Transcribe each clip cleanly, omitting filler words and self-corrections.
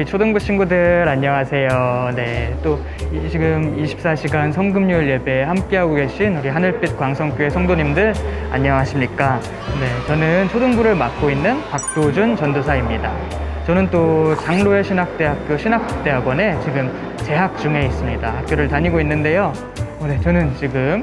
우리 초등부 친구들 안녕하세요. 네, 또 지금 24시간 성금요일 예배에 함께하고 계신 우리 하늘빛 광성교회 성도님들 안녕하십니까? 네, 저는 초등부를 맡고 있는 박도준 전도사입니다. 저는 또 장로회 신학대학교 신학대학원에 지금 재학 중에 있습니다. 학교를 다니고 있는데요. 네, 저는 지금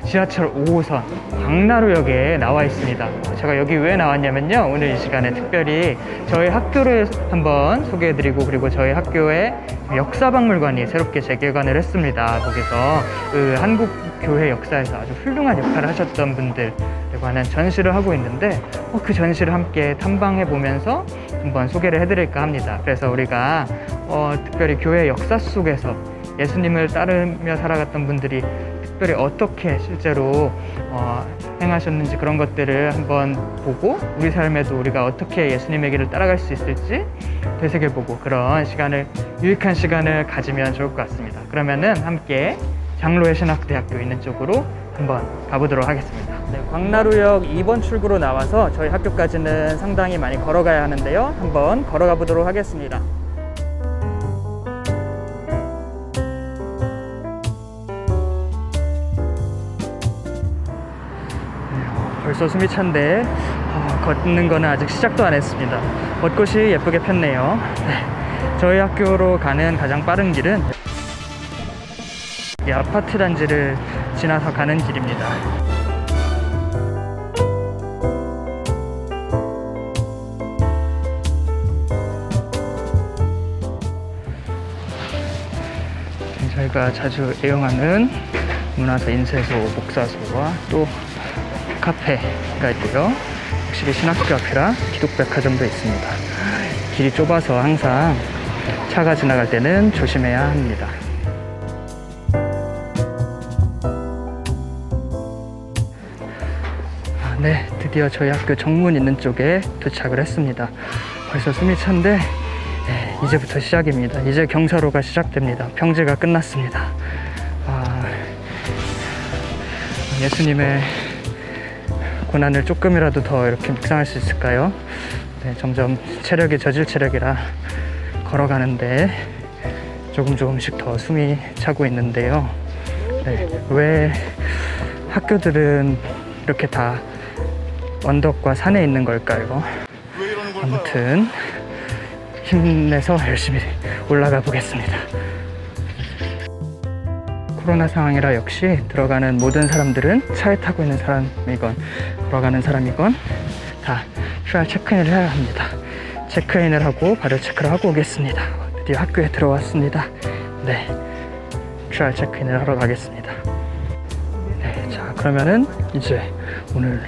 지하철 5호선 광나루역에 나와 있습니다. 제가 여기 왜 나왔냐면요, 오늘 이 시간에 특별히 저희 학교를 한번 소개해드리고, 그리고 저희 학교의 역사박물관이 새롭게 재개관을 했습니다. 거기서 그 한국 교회 역사에서 아주 훌륭한 역할을 하셨던 분들에 관한 전시를 하고 있는데, 그 전시를 함께 탐방해 보면서 한번 소개를 해드릴까 합니다. 그래서 우리가 특별히 교회 역사 속에서 예수님을 따르며 살아갔던 분들이 특별히 어떻게 실제로 행하셨는지, 그런 것들을 한번 보고 우리 삶에도 우리가 어떻게 예수님의 길을 따라갈 수 있을지 되새겨보고, 그런 시간을, 유익한 시간을 가지면 좋을 것 같습니다. 그러면은 함께 장로회 신학대학교 있는 쪽으로 한번 가보도록 하겠습니다. 네, 광나루역 2번 출구로 나와서 저희 학교까지는 상당히 많이 걸어가야 하는데요, 한번 걸어가 보도록 하겠습니다. 벌써 숨이 찬데 걷는 거는 아직 시작도 안 했습니다. 벚꽃이 예쁘게 폈네요. 네, 저희 학교로 가는 가장 빠른 길은 이 아파트 단지를 지나서 가는 길입니다. 저희가 자주 애용하는 문화사 인쇄소, 목사소와 또 카페가 있고요. 확실히 신학교 앞이라 기독백화점도 있습니다. 길이 좁아서 항상 차가 지나갈 때는 조심해야 합니다. 네, 드디어 저희 학교 정문 있는 쪽에 도착을 했습니다. 벌써 숨이 찬데 이제부터 시작입니다. 이제 경사로가 시작됩니다. 평지가 끝났습니다. 예수님의 고난을 조금이라도 더 이렇게 묵상할 수 있을까요? 네, 점점 체력이 저질 체력이라 걸어가는데 조금씩 더 숨이 차고 있는데요. 네, 왜 학교들은 이렇게 다 언덕과 산에 있는 걸까요? 아무튼 힘내서 열심히 올라가 보겠습니다. 코로나 상황이라 역시 들어가는 모든 사람들은 차에 타고 있는 사람이건 걸어가는 사람이건 다 QR 체크인을 해야 합니다. 체크인을 하고 발열 체크를 하고 오겠습니다. 드디어 학교에 들어왔습니다. 네, QR 체크인을 하러 가겠습니다. 네, 자, 그러면은 이제 오늘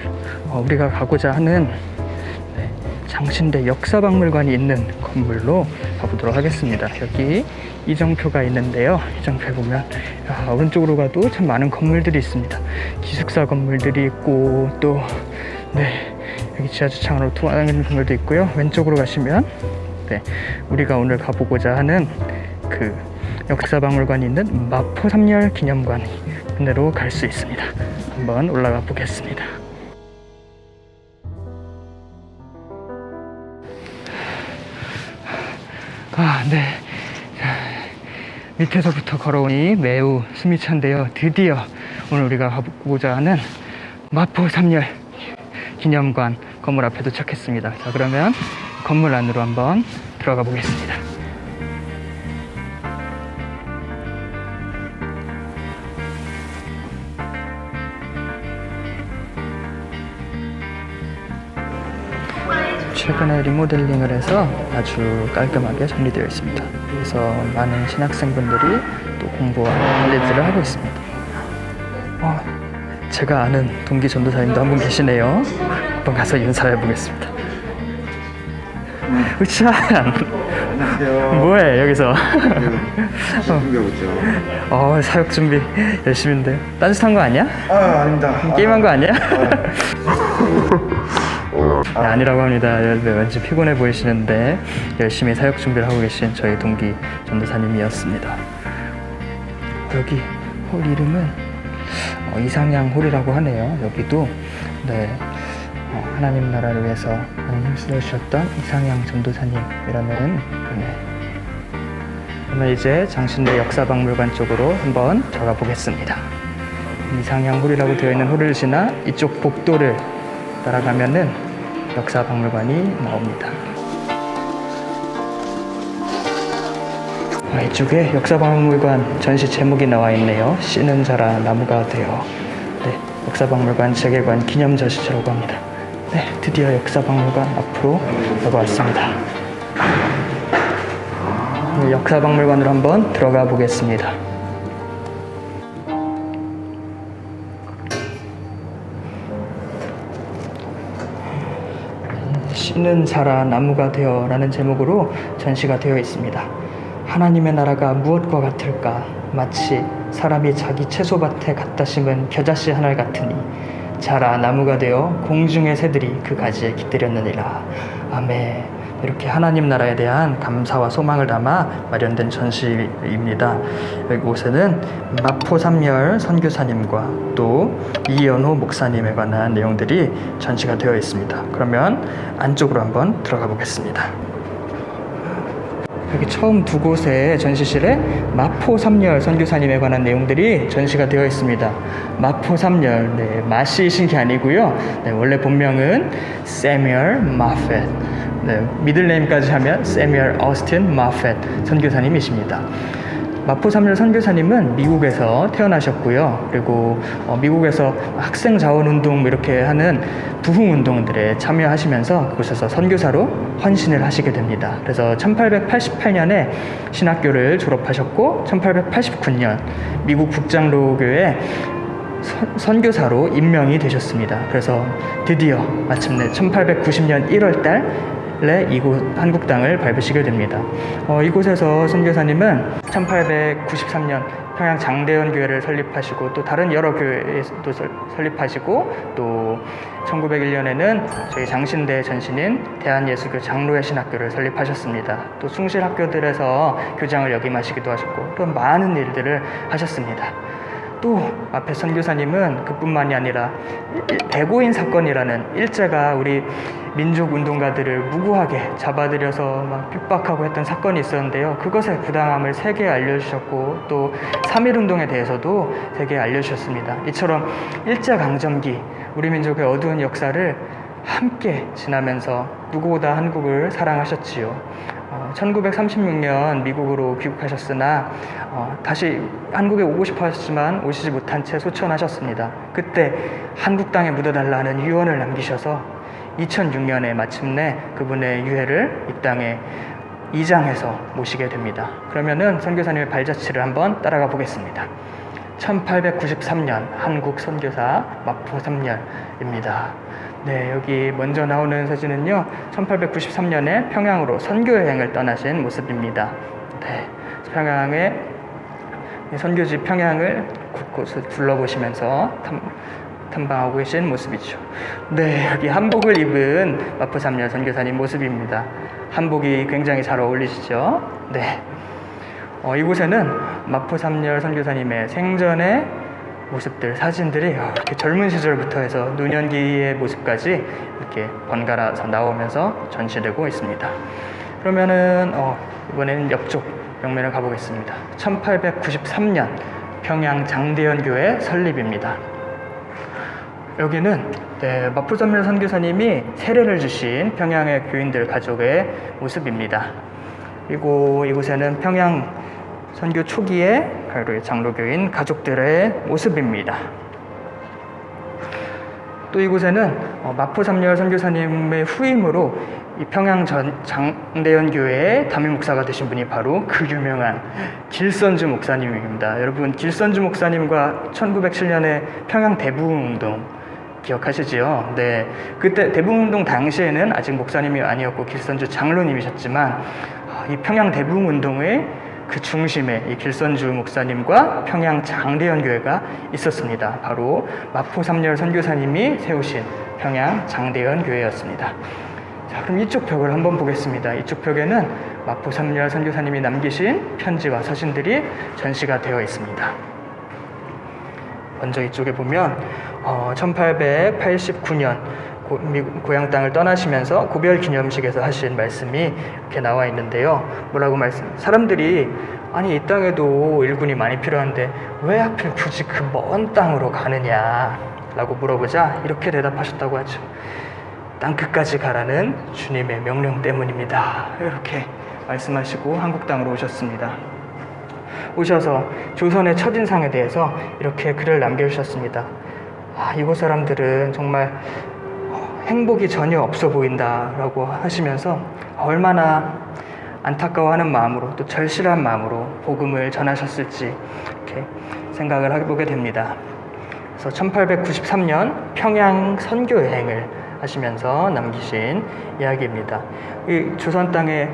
우리가 가고자 하는 장신대 역사박물관이 있는 건물로 가보도록 하겠습니다. 여기 이정표가 있는데요. 이정표에 보면 오른쪽으로 가도 참 많은 건물들이 있습니다. 기숙사 건물들이 있고, 또 여기 지하주차장으로 통하는 건물도 있고요. 왼쪽으로 가시면 우리가 오늘 가보고자 하는 그 역사박물관이 있는 마포 3열 기념관으로 갈 수 있습니다. 한번 올라가 보겠습니다. 네. 밑에서부터 걸어오니 매우 숨이 찬데요. 드디어 오늘 우리가 가보고자 하는 마포 3열 기념관 건물 앞에 도착했습니다. 자, 그러면 건물 안으로 한번 들어가 보겠습니다. 최근에 리모델링을 해서 아주 깔끔하게 정리되어 있습니다. 그래서 많은 신학생분들이 또 공부와 관리들을 하고 있습니다. 제가 아는 동기 전도사님도 한 분 계시네요. 한번 가서 인사해 보겠습니다. 으쌰! 안녕하세요. 뭐해 여기서? 준비하고 있죠. 사역 준비 열심인데요. 딴짓한 거 아니야? 아닙니다. 게임한 거 아니야? 네, 아니라고 합니다. 왠지 피곤해 보이시는데 열심히 사역 준비를 하고 계신 저희 동기 전도사님이었습니다. 여기 홀 이름은 이상향 홀이라고 하네요. 여기도 하나님 나라를 위해서 많이 힘쓰셨던 이상향 전도사님이라는 분의 그러면 이제 장신대 역사박물관 쪽으로 한번 들어가 보겠습니다. 이상향홀이라고 되어 있는 홀을 지나 이쪽 복도를 따라가면은 역사박물관이 나옵니다. 이쪽에 역사박물관 전시 제목이 나와 있네요. 씨는 자라 나무가 되어. 네, 역사박물관 재개관 기념 전시라고 합니다. 네, 드디어 역사박물관 앞으로 다가왔습니다. 역사박물관으로 한번 들어가 보겠습니다. 씨는 자라 나무가 되어 라는 제목으로 전시가 되어 있습니다. 하나님의 나라가 무엇과 같을까? 마치 사람이 자기 채소밭에 갖다 심은 겨자씨 하나 같으니 자라 나무가 되어 공중의 새들이 그 가지에 깃들였느니라. 아멘. 이렇게 하나님 나라에 대한 감사와 소망을 담아 마련된 전시입니다. 이곳에는 마포삼열 선교사님과 또 이연호 목사님에 관한 내용들이 전시가 되어 있습니다. 그러면 안쪽으로 한번 들어가 보겠습니다. 여기 처음 두 곳의 전시실에 마포삼열 선교사님에 관한 내용들이 전시가 되어 있습니다. 마포삼열, 네, 마씨이신 게 아니고요. 네, 원래 본명은 세뮤얼 마펫, 네, 미들네임까지 하면 세뮤얼 어스틴 마펫 선교사님이십니다. 마포삼열 선교사님은 미국에서 태어나셨고요. 그리고 미국에서 학생 자원운동 이렇게 하는 부흥운동들에 참여하시면서 그곳에서 선교사로 헌신을 하시게 됩니다. 그래서 1888년에 신학교를 졸업하셨고 1889년 미국 북장로교회 선교사로 임명이 되셨습니다. 그래서 드디어 마침내 1890년 1월달 이곳 한국 땅을 밟으시게 됩니다. 이곳에서 선교사님은 1893년 평양 장대현 교회를 설립하시고 또 다른 여러 교회도 설립하시고 또 1901년에는 저희 장신대 전신인 대한예수교 장로회 신학교를 설립하셨습니다. 또 숭실학교들에서 교장을 역임하시기도 하셨고 또 많은 일들을 하셨습니다. 또 앞에 선교사님은 그뿐만이 아니라 대고인 사건이라는 일제가 우리 민족 운동가들을 무고하게 잡아들여서 막 핍박하고 했던 사건이 있었는데요. 그것의 부당함을 세계에 알려주셨고 또 3.1운동에 대해서도 세계에 알려주셨습니다. 이처럼 일제강점기 우리 민족의 어두운 역사를 함께 지나면서 누구보다 한국을 사랑하셨지요. 1936년 미국으로 귀국하셨으나 다시 한국에 오고 싶어 하셨지만 오시지 못한 채 소천하셨습니다. 그때 한국 땅에 묻어달라는 유언을 남기셔서 2006년에 마침내 그분의 유해를 이 땅에 이장해서 모시게 됩니다. 그러면은 선교사님의 발자취를 한번 따라가 보겠습니다. 1893년 한국 선교사 마포삼열입니다. 네, 여기 먼저 나오는 사진은요, 1893년에 평양으로 선교여행을 떠나신 모습입니다. 네, 평양의 선교지 평양을 곳곳을 둘러보시면서 탐방하고 계신 모습이죠. 네, 여기 한복을 입은 마포삼열 선교사님 모습입니다. 한복이 굉장히 잘 어울리시죠? 네. 이곳에는 마포삼열 선교사님의 생전의 모습들, 사진들이 이렇게 젊은 시절부터 해서 노년기의 모습까지 이렇게 번갈아서 나오면서 전시되고 있습니다. 그러면은 이번에는 옆쪽 벽면을 가보겠습니다. 1893년 평양 장대현 교회 설립입니다. 여기는 마포삼열 선교사님이 세례를 주신 평양의 교인들 가족의 모습입니다. 그리고 이곳에는 평양 선교 초기에 장로교인 가족들의 모습입니다. 또 이곳에는 마포삼열 선교사님의 후임으로 이 평양 장대현 교회의 담임 목사가 되신 분이 바로 그 유명한 길선주 목사님입니다. 여러분, 길선주 목사님과 1907년에 평양 대부흥운동 기억하시지요? 네, 그때 대부흥운동 당시에는 아직 목사님이 아니었고 길선주 장로님이셨지만 이 평양 대부흥운동의 그 중심에 이 길선주 목사님과 평양 장대현 교회가 있었습니다. 바로 마포삼열 선교사님이 세우신 평양 장대현 교회였습니다. 자, 그럼 이쪽 벽을 한번 보겠습니다. 이쪽 벽에는 마포삼열 선교사님이 남기신 편지와 사진들이 전시가 되어 있습니다. 먼저 이쪽에 보면 1889년 미국 고향 땅을 떠나시면서 고별 기념식에서 하신 말씀이 이렇게 나와 있는데요. 뭐라고 사람들이 아니 이 땅에도 일꾼이 많이 필요한데 왜 하필 굳이 그 먼 땅으로 가느냐 라고 물어보자 이렇게 대답하셨다고 하죠. 땅끝까지 가라는 주님의 명령 때문입니다. 이렇게 말씀하시고 한국 땅으로 오셨습니다. 오셔서 조선의 첫인상에 대해서 이렇게 글을 남겨주셨습니다. 이곳 사람들은 정말 행복이 전혀 없어 보인다라고 하시면서 얼마나 안타까워하는 마음으로 또 절실한 마음으로 복음을 전하셨을지 이렇게 생각을 해보게 됩니다. 그래서 1893년 평양 선교 여행을 하시면서 남기신 이야기입니다. 이 조선 땅에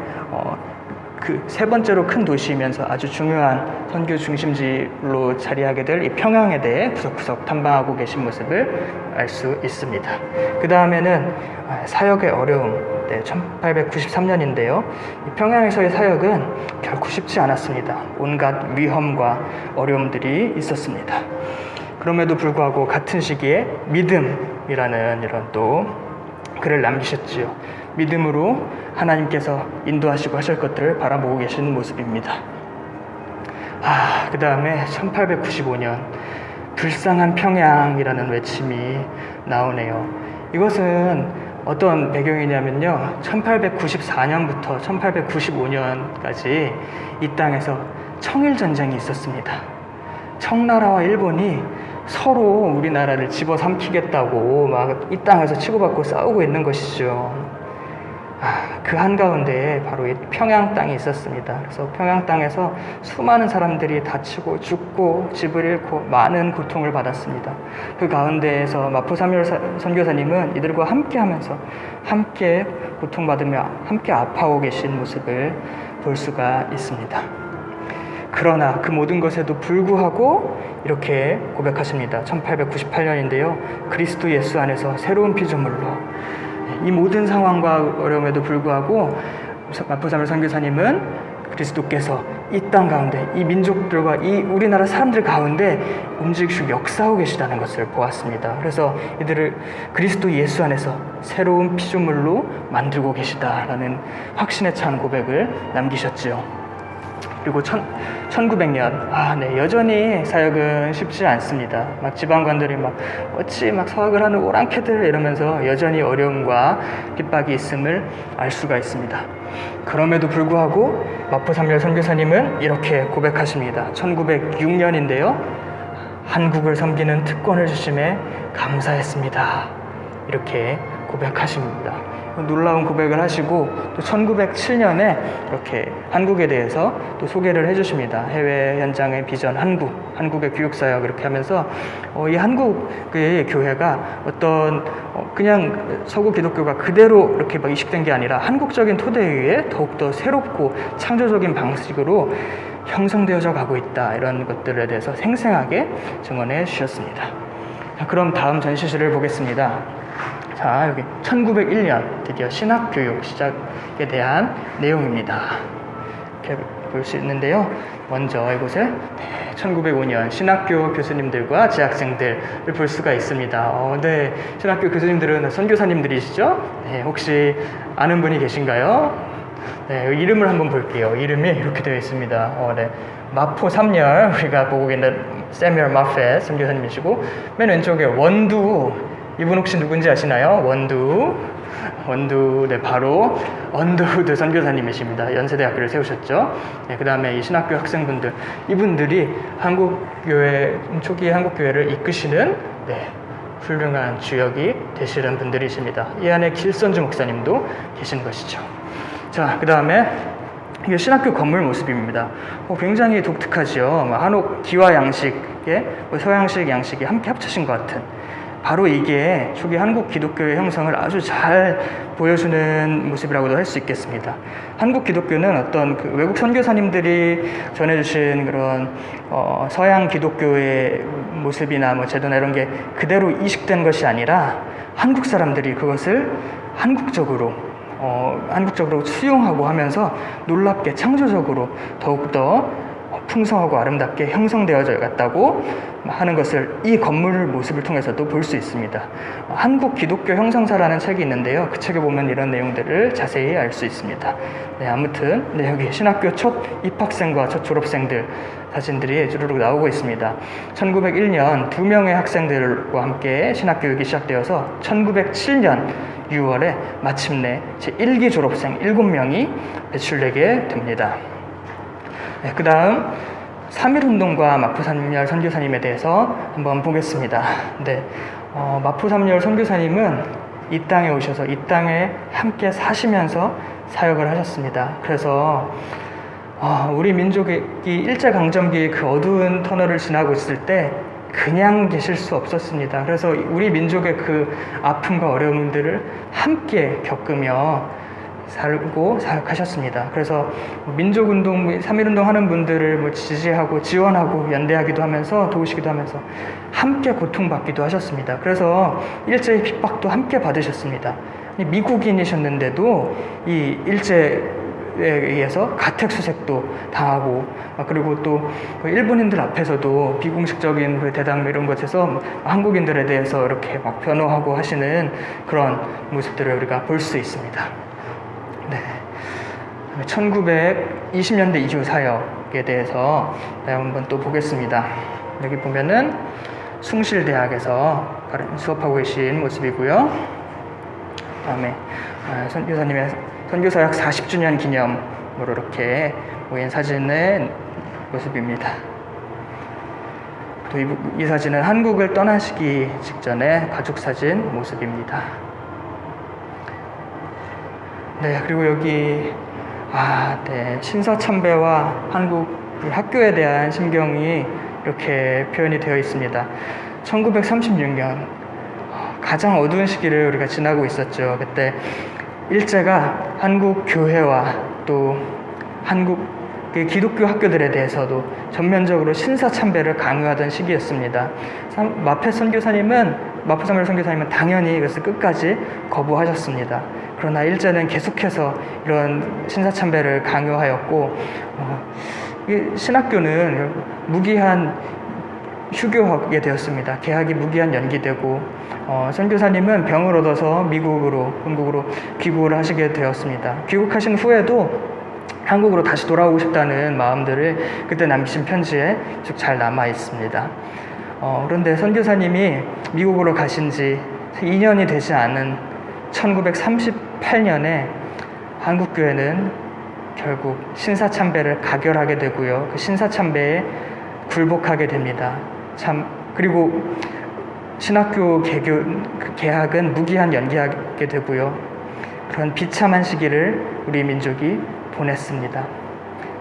그 세 번째로 큰 도시이면서 아주 중요한 선교 중심지로 자리하게 될 이 평양에 대해 구석구석 탐방하고 계신 모습을 알 수 있습니다. 그 다음에는 사역의 어려움, 1893년인데요. 이 평양에서의 사역은 결코 쉽지 않았습니다. 온갖 위험과 어려움들이 있었습니다. 그럼에도 불구하고 같은 시기에 믿음이라는 이런 또 글을 남기셨지요. 믿음으로 하나님께서 인도하시고 하실 것들을 바라보고 계시는 모습입니다. 그 다음에 1895년 불쌍한 평양이라는 외침이 나오네요. 이것은 어떤 배경이냐면요. 1894년부터 1895년까지 이 땅에서 청일전쟁이 있었습니다. 청나라와 일본이 서로 우리나라를 집어삼키겠다고 막 이 땅에서 치고받고 싸우고 있는 것이죠. 그 한가운데 바로 이 평양 땅이 있었습니다. 그래서 평양 땅에서 수많은 사람들이 다치고 죽고 집을 잃고 많은 고통을 받았습니다. 그 가운데에서 마포삼열 선교사님은 이들과 함께 하면서 함께 고통받으며 함께 아파하고 계신 모습을 볼 수가 있습니다. 그러나 그 모든 것에도 불구하고 이렇게 고백하십니다. 1898년인데요. 그리스도 예수 안에서 새로운 피조물로 이 모든 상황과 어려움에도 불구하고 마포삼열 선교사님은 그리스도께서 이 땅 가운데 이 민족들과 이 우리나라 사람들 가운데 움직이시고 역사하고 계시다는 것을 보았습니다. 그래서 이들을 그리스도 예수 안에서 새로운 피조물로 만들고 계시다라는 확신에 찬 고백을 남기셨지요. 그리고 1900년, 여전히 사역은 쉽지 않습니다. 막 지방관들이 어찌 서학을 하는 오랑캐들 이러면서 여전히 어려움과 핍박이 있음을 알 수가 있습니다. 그럼에도 불구하고 마포삼열 선교사님은 이렇게 고백하십니다. 1906년인데요. 한국을 섬기는 특권을 주심에 감사했습니다. 이렇게 고백하십니다. 놀라운 고백을 하시고 또 1907년에 이렇게 한국에 대해서 또 소개를 해주십니다. 해외 현장의 비전 한국의 교육사역 이렇게 하면서 이 한국의 교회가 어떤 그냥 서구 기독교가 그대로 이렇게 이식된 게 아니라 한국적인 토대 위에 더욱더 새롭고 창조적인 방식으로 형성되어져 가고 있다. 이런 것들에 대해서 생생하게 증언해 주셨습니다. 그럼 다음 전시실을 보겠습니다. 자, 여기 1901년 드디어 신학교육 시작에 대한 내용입니다. 이렇게 볼 수 있는데요. 먼저 이곳에 1905년 신학교 교수님들과 재학생들을 볼 수가 있습니다. 신학교 교수님들은 선교사님들이시죠? 혹시 아는 분이 계신가요? 이름을 한번 볼게요. 이름이 이렇게 되어 있습니다. 마포 3열 우리가 보고 있는 세뮤얼 마펫 선교사님이시고 맨 왼쪽에 원두 이분 혹시 누군지 아시나요? 원두, 바로 언더우드 선교사님이십니다. 연세대학교를 세우셨죠. 그 다음에 이 신학교 학생분들, 이분들이 초기 한국교회를 이끄시는 훌륭한 주역이 되시는 분들이십니다. 이 안에 길선주 목사님도 계신 것이죠. 자, 그 다음에 이게 신학교 건물 모습입니다. 굉장히 독특하죠. 한옥 기와 양식에 서양식 양식이 함께 합쳐진 것 같은 바로 이게 초기 한국 기독교의 형성을 아주 잘 보여주는 모습이라고도 할 수 있겠습니다. 한국 기독교는 어떤 외국 선교사님들이 전해주신 그런 서양 기독교의 모습이나 제도나 이런 게 그대로 이식된 것이 아니라 한국 사람들이 그것을 한국적으로 수용하고 하면서 놀랍게 창조적으로 더욱더 풍성하고 아름답게 형성되어져 갔다고 하는 것을 이 건물 모습을 통해서도 볼 수 있습니다. 한국 기독교 형성사라는 책이 있는데요. 그 책에 보면 이런 내용들을 자세히 알 수 있습니다. 네, 아무튼 여기 신학교 첫 입학생과 첫 졸업생들 사진들이 주르륵 나오고 있습니다. 1901년 2명의 학생들과 함께 신학교육이 시작되어서 1907년 6월에 마침내 제1기 졸업생 7명이 배출되게 됩니다. 네, 그 다음 3.1운동과 마포3열 선교사님에 대해서 한번 보겠습니다. 네, 마포3열 선교사님은 이 땅에 오셔서 이 땅에 함께 사시면서 사역을 하셨습니다. 그래서 우리 민족이 일제강점기의 그 어두운 터널을 지나고 있을 때 그냥 계실 수 없었습니다. 그래서 우리 민족의 그 아픔과 어려움들을 함께 겪으며 살고 사역하셨습니다. 그래서 민족운동, 3.1운동 하는 분들을 지지하고 지원하고 연대하기도 하면서 도우시기도 하면서 함께 고통받기도 하셨습니다. 그래서 일제의 핍박도 함께 받으셨습니다. 미국인이셨는데도 이 일제에 의해서 가택수색도 당하고, 그리고 또 일본인들 앞에서도 비공식적인 그 대담 이런 것에서 한국인들에 대해서 이렇게 막 변호하고 하시는 그런 모습들을 우리가 볼 수 있습니다. 네. 1920년대 이후 사역에 대해서 한번 또 보겠습니다. 여기 보면은 숭실대학에서 수업하고 계신 모습이고요. 다음에 선교사님의 선교사역 40주년 기념으로 이렇게 모인 사진의 모습입니다. 또 이 사진은 한국을 떠나시기 직전의 가족 사진 모습입니다. 네, 그리고 여기 신사참배와 한국 학교에 대한 심경이 이렇게 표현이 되어 있습니다. 1936년 가장 어두운 시기를 우리가 지나고 있었죠. 그때 일제가 한국 교회와 또 한국 기독교 학교들에 대해서도 전면적으로 신사참배를 강요하던 시기였습니다. 마포3열 선교사님은 당연히 이것을 끝까지 거부하셨습니다. 그러나 일제는 계속해서 이런 신사참배를 강요하였고, 신학교는 무기한 휴교하게 되었습니다. 개학이 무기한 연기되고, 선교사님은 병을 얻어서 본국으로 귀국을 하시게 되었습니다. 귀국하신 후에도 한국으로 다시 돌아오고 싶다는 마음들을 그때 남기신 편지에 쭉 잘 남아 있습니다. 그런데 선교사님이 미국으로 가신 지 2년이 되지 않은 1938년에 한국교회는 결국 신사참배를 가결하게 되고요. 그 신사참배에 굴복하게 됩니다. 그리고 신학교 개학은 무기한 연기하게 되고요. 그런 비참한 시기를 우리 민족이 보냈습니다.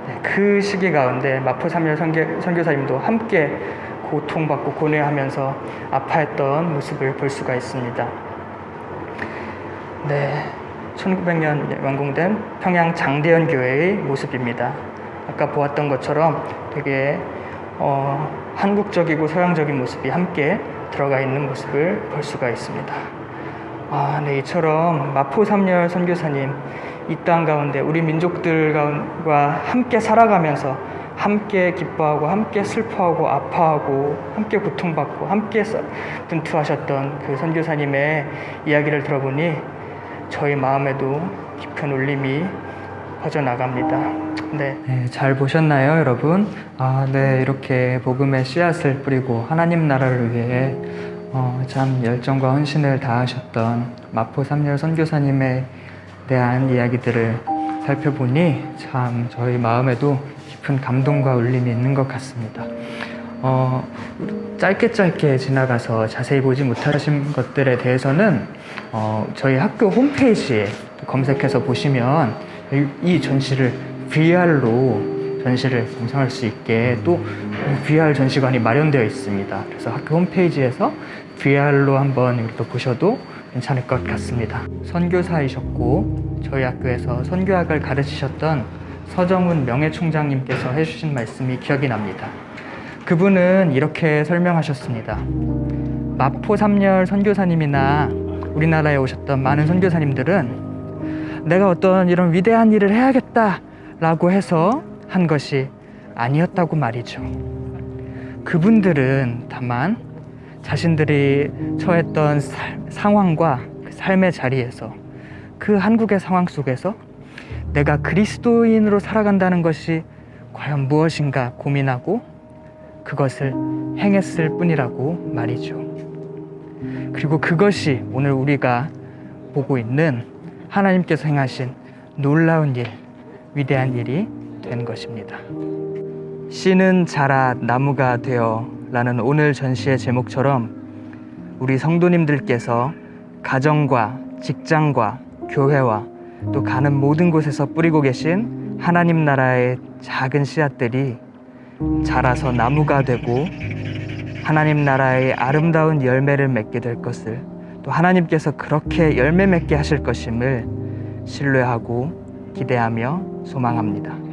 네, 그 시기 가운데 마포3열 선교사님도 함께 고통받고 고뇌하면서 아파했던 모습을 볼 수가 있습니다. 네, 1900년 완공된 평양 장대현 교회의 모습입니다. 아까 보았던 것처럼 되게 한국적이고 서양적인 모습이 함께 들어가 있는 모습을 볼 수가 있습니다. 네, 이처럼 마포3열 선교사님 이 땅 가운데 우리 민족들과 함께 살아가면서 함께 기뻐하고 함께 슬퍼하고 아파하고 함께 고통받고 함께 분투하셨던 그 선교사님의 이야기를 들어보니 저희 마음에도 깊은 울림이 퍼져나갑니다. 네, 잘 보셨나요, 여러분? 네, 이렇게 복음의 씨앗을 뿌리고 하나님 나라를 위해 참 열정과 헌신을 다하셨던 마포3열 선교사님에 대한 이야기들을 살펴보니 참 저희 마음에도 깊은 감동과 울림이 있는 것 같습니다. 짧게 지나가서 자세히 보지 못하신 것들에 대해서는 저희 학교 홈페이지에 검색해서 보시면 이 전시를 VR로 전시를 감상할 수 있게 또 VR 전시관이 마련되어 있습니다. 그래서 학교 홈페이지에서 VR로 한번 또 보셔도 괜찮을 것 같습니다. 선교사이셨고 저희 학교에서 선교학을 가르치셨던 서정훈 명예총장님께서 해주신 말씀이 기억이 납니다. 그분은 이렇게 설명하셨습니다. 마포3열 선교사님이나 우리나라에 오셨던 많은 선교사님들은 내가 어떤 이런 위대한 일을 해야겠다라고 해서 한 것이 아니었다고 말이죠. 그분들은 다만 자신들이 처했던 상황과 그 삶의 자리에서 그 한국의 상황 속에서 내가 그리스도인으로 살아간다는 것이 과연 무엇인가 고민하고 그것을 행했을 뿐이라고 말이죠. 그리고 그것이 오늘 우리가 보고 있는 하나님께서 행하신 놀라운 일, 위대한 일이 된 것입니다. 씨는 자라 나무가 되어 라는 오늘 전시의 제목처럼 우리 성도님들께서 가정과 직장과 교회와 또 가는 모든 곳에서 뿌리고 계신 하나님 나라의 작은 씨앗들이 자라서 나무가 되고 하나님 나라의 아름다운 열매를 맺게 될 것을, 또 하나님께서 그렇게 열매 맺게 하실 것임을 신뢰하고 기대하며 소망합니다.